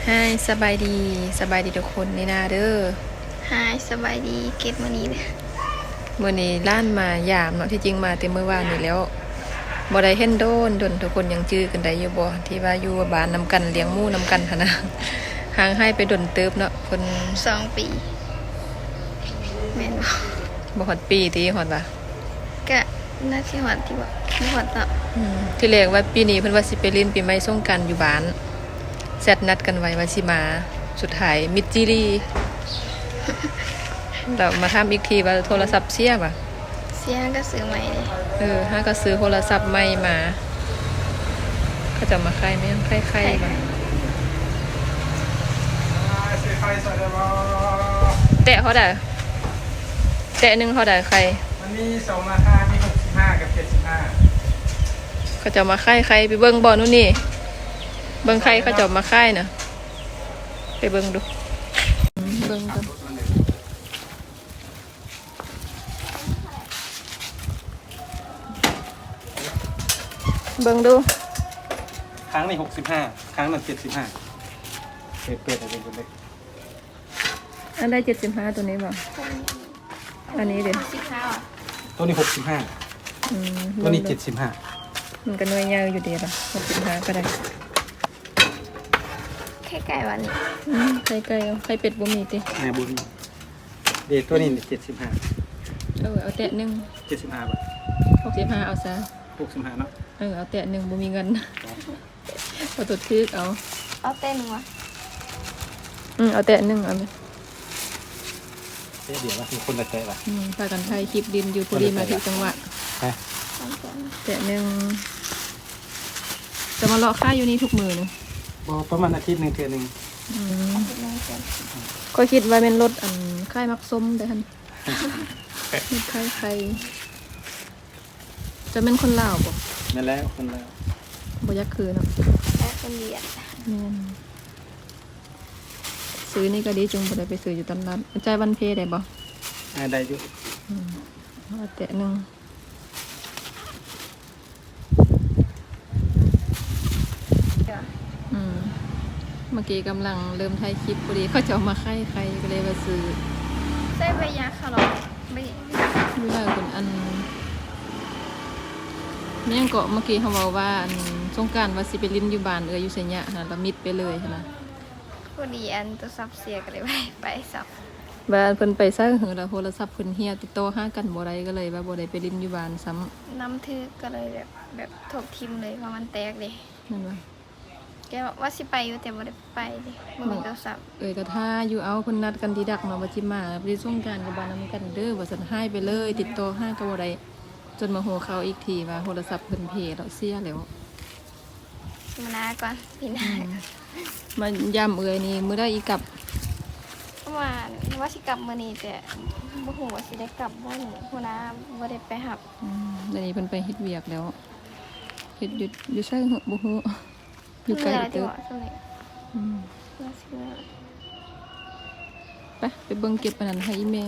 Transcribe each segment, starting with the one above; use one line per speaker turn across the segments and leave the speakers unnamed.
ให้สบายดีทุกคนนี่นาเด้อ
หายสบายดีเก็บมานี้เลย
มื้อนี้ล้านมายามเนาะที่จริงมาแต่มื้อวานนี่แล้วบ่ได้เห็นโดนทุกคนยังจื้อกันได้อยู่บ่ที่ว่าอยู่บ้านนำกันเลี้ยงหมูนำกันหั่นนะห่างให้ไปดนเติบเนาะคน
2 ปีแม่น
บ่ฮอดปีติฮอดว่า
ก็น่าสิฮอดที่บ่ฮอดเนาะ
ที่แรกว่าปีนี้เพิ่นว่าสิไปเล่นปีใหม่สงกรานต์อยู่บ้านแซดนัดกันไว้ว่าสิมาสุดท้ายมิดจิรีแล้วมาถามอีกทีว่าโทรศัพท์เสียบ่
เสียก็ซื้อใหม่เลย
ห้าก็ซื้อโทรศัพท์ใหม่มาก็จะมาขายเนี่ยขายมาแตะเขาได้แตะหนึ่งเขาได้ใคร
มันมี2 ราคามี65กับ75
เขาจะมาขายใครไปเบิ้งบอลนู่นนี่เบิ้งใครเขาจะมาขายนะไปเบิ้งดูเบิ้งกันเบิ่งดู
ครั้งนี้65ครั้งนั้น75เปิดอะไรกันเลย
อันได้75ตัวนี้บ่อันนี้เดี๋ยว
ตัวนี้65ตัวนี้75
มันก็หน่วยยาวอยู่ดีละ65ก็ได้
ไข่ไก่วันนี้
ไข่ไก่ไข่เป็ดบ่มีติ
แม่บุญเดี๋ยวตัวนี้75
เอาแตะนึง
75บาท
65เอาซะ
65เนาะ
เอาแตะนึงบ่มีเงินเอาตัวทึก
เอาเต้นวะ
เอาแตะนึงเอาไหม
เดี๋ยวว่ามีคนละแตะว่ะ
พากันถ่ายคลิปดินอยู่พอดีมาถึงจังหวะแตะนึงจะมาเลาะค่าอยู่นี่ทุกมื้อนึง
ประมาณอาทิตย์นึงเทื่อนึง
ก็คิดว่าเป็นรถค่ายมักส้มเด้อหั่นรถค่ายใครจะเป็นคนลาวบ่
นั่นแล้วคนลาว
บ่ยักคือเนาะ
แล้วคนเรียน
ซื้อนี่ก็ดีจงบ่ได้ไปซื้ออยู่ตลาดจ่ายวันเพได้บ่
ได้อยู่
เอาแตะนึงเมื่อกี้กำลังเริ่มถ่ายคลิปพอดีเขาจะเอามาค่ายใครก็เลยมาซื้อ
ใส่ใบยาคาร์ลไม่
ได้คนนี่ยังเกาะเมื่อกี้เขาบอกว่าสงกรานต์ว่าสิไปลิ้นอยู่บ้านอยู่ไสยะนะแล้วมิดไปเลยใช่ไหม
พอดีตัวซับเสียก็เลยไปซับ
บ้านเพิ่นไปซะเหอะแล้วโทรศัพท์เพิ่นเฮียติดต่อหากันบ่ได้ก็เลยว่าบ่ได้ไปลิ้นอยู่บ้านซ้
ำน้ำทึกก็เลยแบบถกทิมเลยเพราะมันแตกเลย
นั่นว่า
แกบอกว่าสิไปอยู่แต่บ่ได้ไปดิบ่มีโทรศัพท์
ก็ถ้าอยู่เอาเพิ่นนัดกันที่ดักเนาะว่าสิมาไปสงกรานต์กับบ้านนำกันเด้อว่าซั่นหายไปเลยติดต่อหาก็บ่ได้จนมาฮู้ข่าวอีกทีว่าโทรศัพท์เพิ่นเพแล้วเสียแล้ว
มานาก่อนพี่นา
มาย่ำนี่มื้อได้อีกกับ
ว่าสิกลับมื้อนี้แต่บ่ฮู้ว่าสิได้กลับบ่ฮู้นะบ่ได้ไปรับ
เดี๋ยวนี้เพิ่นไปเฮ็ดเวียกแล้วเฮ็ดอยู่ไสบ่ฮู้อยู่ไกลเด้อไปเบิ่งเก็บอันนั้นให้อีแม่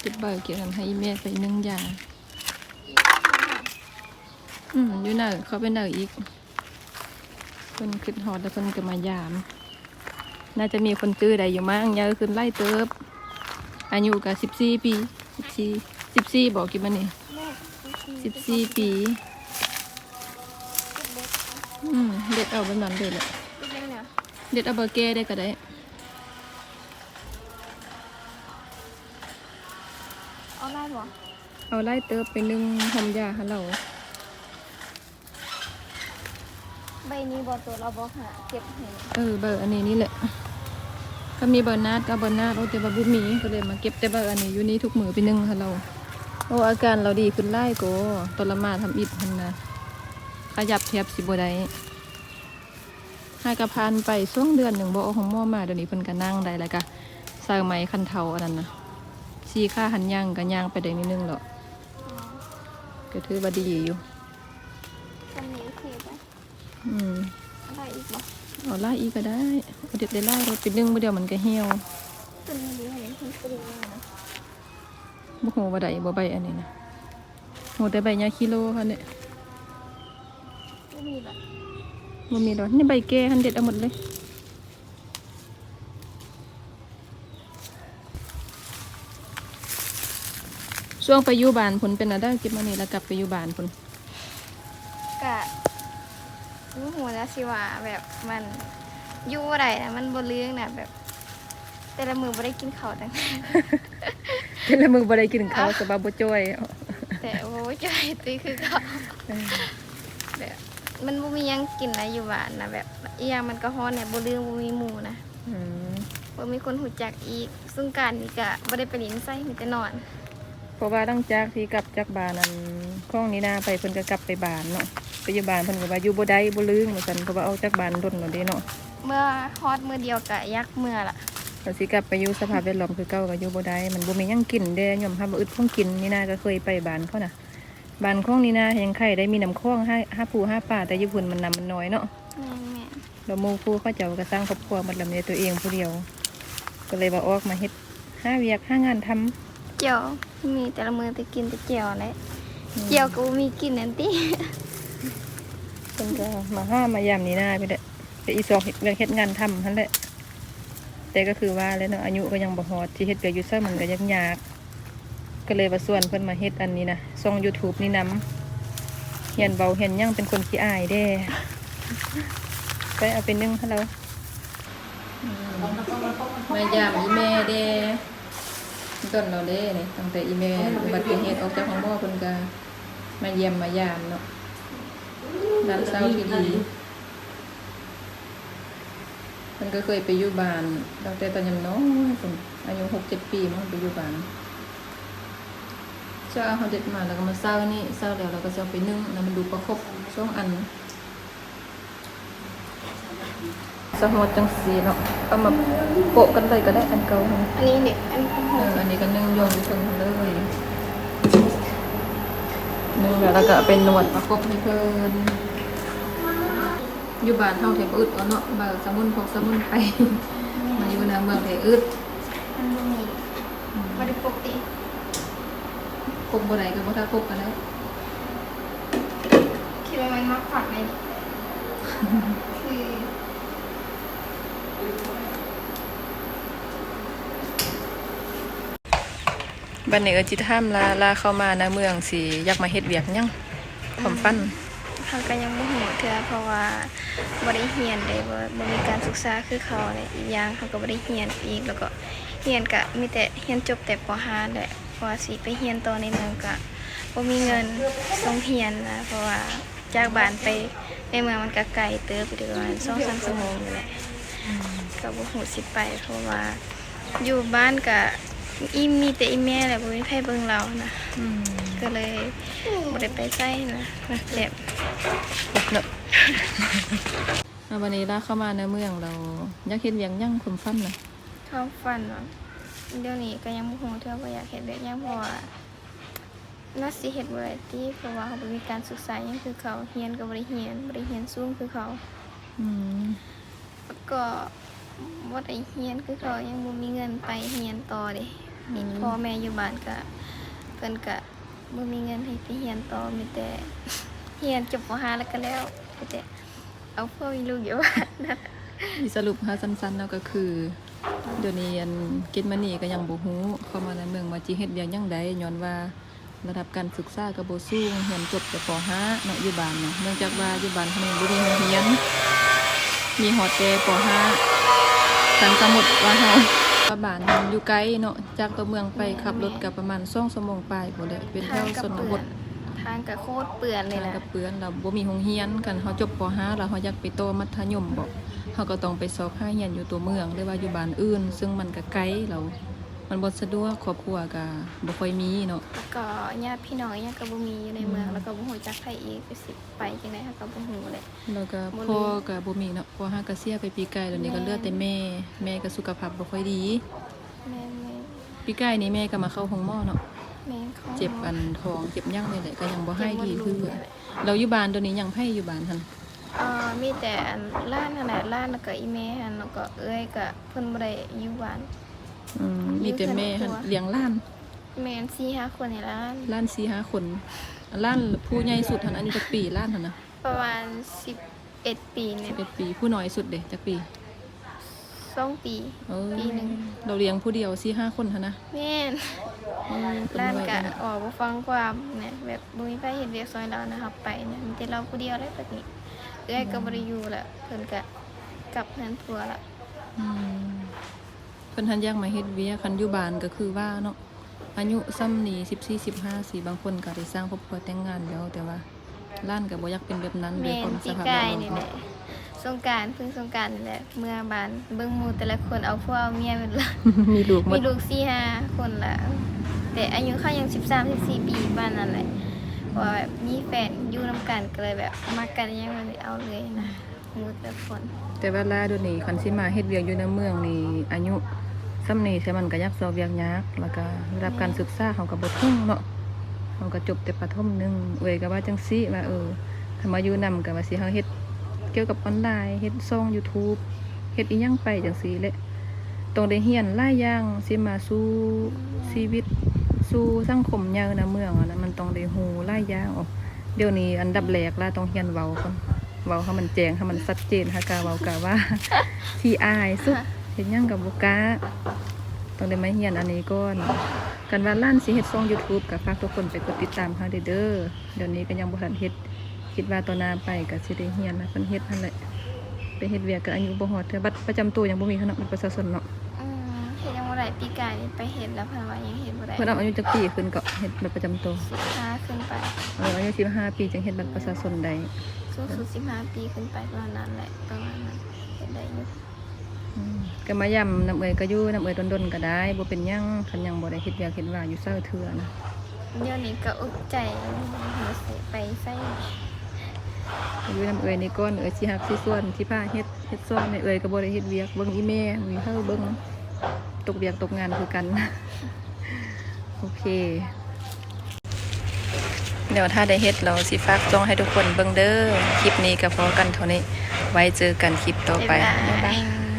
เก็บใบเก็บอันนั้นให้อีแม่ไปนึ่งยาอยู่น่ะเขาเป็นน่ะอีกเพิ่นขึ้นฮอดแล้วเพิ่นก็มายามน่าจะมีคนตื้อได้อยู่มั้งยาขึ้นไล่เติบอายุก็14 ปี14บอกกี่มื้อนี่14 ปีเด็ดเอาแบบนั้นเลยแหละเด็ดเอาเบอร์เก้ได้ก็ได้
เอาไล่บ่
เอาไล่เติบไปนึ่งทำยาให้เรา
ใบนี้บ่ตัวเราบ่หาเก็บให้
เบอร์อันนี้นี่แหละก็มีเบอร์นาดก็เบอร์นาดแต่ว่าบุมีก็เลยมาเก็บแต่เบอร์อันนี้อยู่นี่ทุกมือไปนึ่งให้เราอาการเราดีขึ้นไล่ก็ตอนละมาทำอิดพันนะขยับเทียบสิบได้ให้กระพานไปช่วงเดือนหนึ่งบ่เอาของหม้อมาเดี๋ยวนี้เพิ่นก็นั่งได้แล้วก็ใส่ไม้คันเทาอันนั้นนะซีค่าหันย่างก็ย่างไปได้นิดนึงหรอกก็ถือว่าดีอยู่
ทำนี้โอเคป่ะอะไรอีกบ่
เอาไล่อีกก็ได้เด็ดได้ไล่เราเป็นนึ่งเมื่อเดียวมันก็เหี่ยว
ตัวนี้ดีเห็นมันเป็นนะ
บ่โหบ่ได้บ่ใบอันนี้นะโหแต่ใบยาคิโลค่ะเนี่ย
ไม่มีหรอก
มันมีดอกนี่ใบแก่หันเด็ดเอาหมดเลย ช่วงไปอยู่บ้านพุ่นเป็นอะไรเก็บมานี่แล้วกลับไปอยู่บ้านพุ่น
กะรู้หัวแล้วสิว่าแบบมันอยู่อะไรนะมันบ่เลี้ยงนะแบบ แต่ละมือบ่ได้กินข้าวตั้ง
เป็นละมือบ่ได้กินข้าวสบายบ่จ้อย
แต่โอ้ยใจตุ้ยคือเขาแบบมันบ่มีหยังกินนะอยู่บ้านนะแบบอีหยังมันก็ฮ้อนเนี่ยบ่ลืมบ่มีหมู่นะ
อืม
บ่มีคนหูจักอีกซึ่งการนี่ก็บ่ได้ไปเลินไสมีแต่นอน
เพราะว่าตั้งจากที่กลับจากบ้านนั้นข้องนี้นาไปเพิ่นก็กลับไปบ้านเนาะไปอยู่บ้านเพิ่นก็ว่าอยู่บ่ได้บ่ลืมเหมือนกันเพราะว่าเอาจากบ้านดนแล้วเด้เนาะ
เมื่อฮอดมื้อเดียวก็ยักเมื่อละ
ก็สิกลับไปอยู่สภาพแวดล้อมคือเก่าก็อยู่บ่ได้มันบ่มีหยังกินเด้ยอมรับว่าอึดของกินนี่นาก็เคยไปบ้านเขาน่ะบ้านของนี่นายังไข่ได้มีน้ำคลองห้าผู้ห้าป่าแต่อยู่พุ่นมันน้ำมันน้อยเนาะ
แม่น
แล้วหมู่ผู้เขาเจ้าก็สร้างครอบครัวหมดลำในตัวเองผู้เดียว ก็เลยว่าออกมาเฮ็ดหาเวียกหางานทำ
ๆเจียวมีแต่ละมื้อแต่กินแต่เจียวแหละเจียวก็บ่มีกินนั่นติ
เพิ่นก็มาห้ามมายามนี่นาไปเด้อไปอีสอกเรื่องเฮ็ดงานทำนั่นแหละ แต่ก็คือว่าแล้วเนาะอายุก็ยังบ่ฮอดที่เฮ็ดเวียกอยู่ซ่ามันก็ยังยากก็เลยว่าส่วนเพิ่นมาเฮ็ดอันนี้นะช่อง YouTube นี่นํเฮียนเบาเฮียนยังเป็นคนขี้อายเด้ไปเอาเป็น1ให้เรามายามอีแม่เด้ต้นเราเด้นี่ตั้งแต่อีแม่อุบัติเหตุออกจากห้องหมอเพิ่นก็มาเยี่ยมมายามเนาะด้านเศร้าที่ดีมันก็เคยไปอยู่บ้านตั้งแต่ตอนยังน้อยผมอายุ6-7 ปีมั้งไปอยู่บ้านเช้าเขาเด็ดมาแล้วก็มาเศร้านี่เศร้าแล้วเราก็จะเอาไปนึ่งแล้วมันดูประคบช่องอันสหดจังสีเนาะเอามาโปะกันเลยก็ได้อันเก่าเนาะ
อันนี้เด็กอันของ
อันนี้ก็นึ่งโยนอยู่ตรงนั้นเลยนึ่งแล้วเราก็เอาไปนวดประคบให้เพิ่นอยู่บ้านเฮาแถวอึดเอาเนาะบ่าสมุนพกสมุนไป มาอยู่ในเมืองแถวอึด
มันบ่มีบ่ได้ปกติ
พกบ่ได้ก็บ่ถ้าพกกันแล้ว
คิดว่ามันมาฝากในนี่คือ
บัดนี้จิถามลาเข้ามาในเมืองสิอยากมาเฮ็ดเวียกหยังความฝัน
เขาก็ยังบ่ฮู้เทื่อเพราะว่าบ่ได้เรียนได้บ่มีการศึกษาคือเขาเลยอีกอย่างเขาก็บ่ได้เรียนอีกแล้วก็เรียนก็มีแต่เรียนจบแต่ป .5 แหละเพราะว่าสิไปเรียนต่อในเมืองก็บ่มีเงินส่งเรียนนะเพราะว่าจากบ้านไปในเมืองมันก็ไกลเติบอยู่ประมาณ 2-3 ชั่วโมงนี่แหละก็บ่ฮู้สิไปเพราะว่าอยู่บ้านก็มีแต่อีแม่แหละบ่มีไผเบิ่งเรานะก็เลยบ่ได้ไปไสนะแบบ
เนาะ บัดนี้ลาเข้ามาในเมืองเราอยากเฮ็ดเวียกหยังความฝันน่ะ
ความฝันว่าเดี๋ยวนี้ก็ยังบ่ฮู้เท่าว่าอยากเฮ็ดแบบหยังเพราะว่าน่าสิเฮ็ดบ่ได้ติเพราะว่าเขาบ่มีการศึกษาหยังคือเขาเรียนก็บ่ได้เรียนสูงคือเขา
อืม
แล้วก็บ่ได้เรียนคือเขายังบ่มีเงินไปเรียนต่อเด้พ่อแม่อยู่บ้านก็เพิ่นก็บ่มีเงินให้ไปเรียนต่อมีแต่เรียนจบม .5 แล้วก็แล้วมีแต่เอาพ่อมีลูกอยู่บ้านนะ
สรุปหาสั้นๆเนาะก็คือเดี๋ยวนี้อันกินมานี่ก็ยังบ่ฮู้เข้ามาในเมืองว่าสิเฮ็ดเวียกหยังใดย้อนว่าระดับการศึกษาก็บ่สูงเรียนจบแต่ป .5 เนาะอยู่บ้านเนาะเนื่องจากว่าอยู่บ้านเขาบ่มีโรงเรียนมีฮอดแต่ป .5 สันสมุทรว่าเฮาบ้านมันอยู่ไกลเนาะจากตัวเมืองไปขับรถก็ประมาณ2 ชั่วโมงปลายพุ่นแหละเป็นแถวชนบท
ทางก็โคตรเปื้อนเลย
ทาง
นะ
กับเปื้อนเราบ่มีโรงเรียนกันเขาจบป .5 แล้วเขาอยากไปโตมัธยมบ่เขาก็ต้องไปสอบหาเรียนอยู่ตัวเมืองหรือว่าอยู่บ้านอื่น ซึ่งมันก็ไกลเรามันบ่สะดวกครอบครัวก็บ่ค่อยมีเนาะ
แล้วก็ญาติพี่น้องยังก็บ่มีอยู่ในเมืองแล้วก็บ่ฮู้จักไผอีกไปสิไปจังได๋เขาก็บ่ฮู้เลย
แล้วก็พ่อก็บ่มีเนาะพ่อหาก็เสียไปปีกายแล้วนี้ก็เหลือแต่แม่ก็สุขภาพบ่ค่อยดี
แม่น
ปีกายนี้แม่ก็มาเข้าห้องหมอเนาะ
แม่นเขา
เจ็บอันท้องเจ็บหยังนี่แหละก็ยังบ่ให้ดีคือเราอยู่บ้านตัวนี้ยังไผอยู่บ้านหั่น
มีแต่อันร้านนั่นแหละร้านแล้วก็อีแม่หั่นแล้วก็เอ้ยก็เพิ่นบ่ได้อยู่บ้าน
มีแต่แม่หั่นเลี้ยงหล้าน
แม่น 4-5 คนในร้าน
ล้าน4-5 คนล้านผู้ใหญ่สุดหันอันนี้จักปีล้านหันนะ
ประมาณ11ปีเนี่ย
11 ปีผู้น้อยสุดเด้จักปี
2 ปี
เออ
ปีหนึง
เราเลี้ยงผู้เดียว4-5 คนหันนะ
แม่น ร้านก็ออกบ่ฟังความเนี่ยแบบบ่มีไผเฮ็ดเวียกซอยเรานะครับไปเนี่ยมีแต่เราผู้เดียวเลยแบบนี้เอื้อยก็บ่ได้อยู่แล้วเพิ่นก็กลับเฮือนผัวละ
อืมเพิ่นทันอยากมาเฮ็ดเวียกคันอยู่บ้านก็คือว่าเนาะอายุซ้ำนี่14 15สิบางคนก็ได้สร้างครอบครัวแต่งงานแล้วแต่ว่าล้านก็บ่อยากเป็นแบบนั้นด้วย
แม่
ความ
น
ส
ปี
ภาพ
กา
แวด
ย
ล้อ
นี่
ม
แหละสงกรานต์เพิ่งสงกรานต์นี่แหละเมื่อบ้านเบิ่งหมู่แต่ละคนเอาผัวเอาเมียหมดละ
มีลูกหม
มี
ด
ลูก4-5คนละแต่อายุเขายัง13-14ปีบ้านนั่นแหละว่าแบบมีแฟนอยู่นํกันก็เลยแบบมักกันยังบ่ได้เอาเลยนะหมู่แต่ละคน
แต่ว่าลาเดี๋ยวนี้คันสิมาเฮ็ดเวียกอยู่ในเมืองนี่อายุซ้ำนี่ใช่มันก็อยากสอบเวียกยากแล้วก็ระดับการศึกษาเขาก็บ่ถึงเนาะเขาก็จบแต่ประถมหนึงเอ้ยก็ว่าจังซี่ว่าถ้ามาอยู่นำก็ว่าสิเฮาเฮ็ดเกี่ยวกับออนไลน์เฮ็ดช่อง YouTube เฮ็ดอีหยังไปจังซี่แหละต้องได้เรียนหลายอย่างสิมาสู่ชีวิตสู่สังคมใหญ่ในเมืองอะนะมันต้องได้ฮู้หลายอย่างเดี๋ยวนี้อันดับแรกล่ะต้องเรียนเว้าก่อนเว้าให้มันแจ้งให้มันชัดเจนหากาเว้ากาว่า ที่อายสุดเฮ็ดหยังก็บ่กล้าต้องได้มาเรียนอันนี้ก่อนกันว่าล้านสิเฮ็ดช่อง YouTube ก็ฝากทุกคนไปกดติดตามเฮาเด้อเดี๋ยวนี้ก็ยังบ่ทันเฮ็ดคิดว่าต่อหน้าไปก็สิได้เรียนนะเพิ่นเฮ็ดนั่นแหละไปเฮ็ดเวียกก็อายุบ่ฮอดเทื่อบัตรประจำตัวยังบ่มีเนาะบัตรประชาชนเนาะ
เฮ็ดยังบ่ได้ปีกายนี่ไปเฮ็ดแล้วเพิ่นว่ายังเฮ็ดบ่ได้
เพิ่นเอาอายุจักปีขึ้นก็เฮ็ดบัตรประจำตัว
15ขึ้นไป
อายุ15ปีจึงเฮ็ดบัตรประชาชนได้
สูงสุด15ปีขึ้นไปประมาณนั้นแหละประมาณนั้นเฮ็ดได้อยู่
ก็มาย่ำน้ำเอยก็อยู่น้ำเอยดนๆก็ได้บ่เป็นหยังคันยังบ่ได้เฮ็ดเวียกเฮ็ดว่าอยู่เช้าเทื่อนะ
เดี๋ยวนี้ก็อุกใจหัวสิไปใส่
อยู่น้ำเอยนี่ก่อนเอยสิฮักสิส่วนสิพาเฮ็ดซ่อนในเอยก็บ่ได้เฮ็ดเวียกเบิ่งอีแม่มีเฮาเบิ่งตกเวียกตกงานคือกัน โอเค เดี๋ยวถ้าได้เฮ็ดเราสิฝากจ้องให้ทุกคนเบิ่งเด้อคลิปนี้ก็พอกันเท่านี้ไว้เจอกันคลิปต่อไป
บ๊ายบา
บ๊ายบาย
ย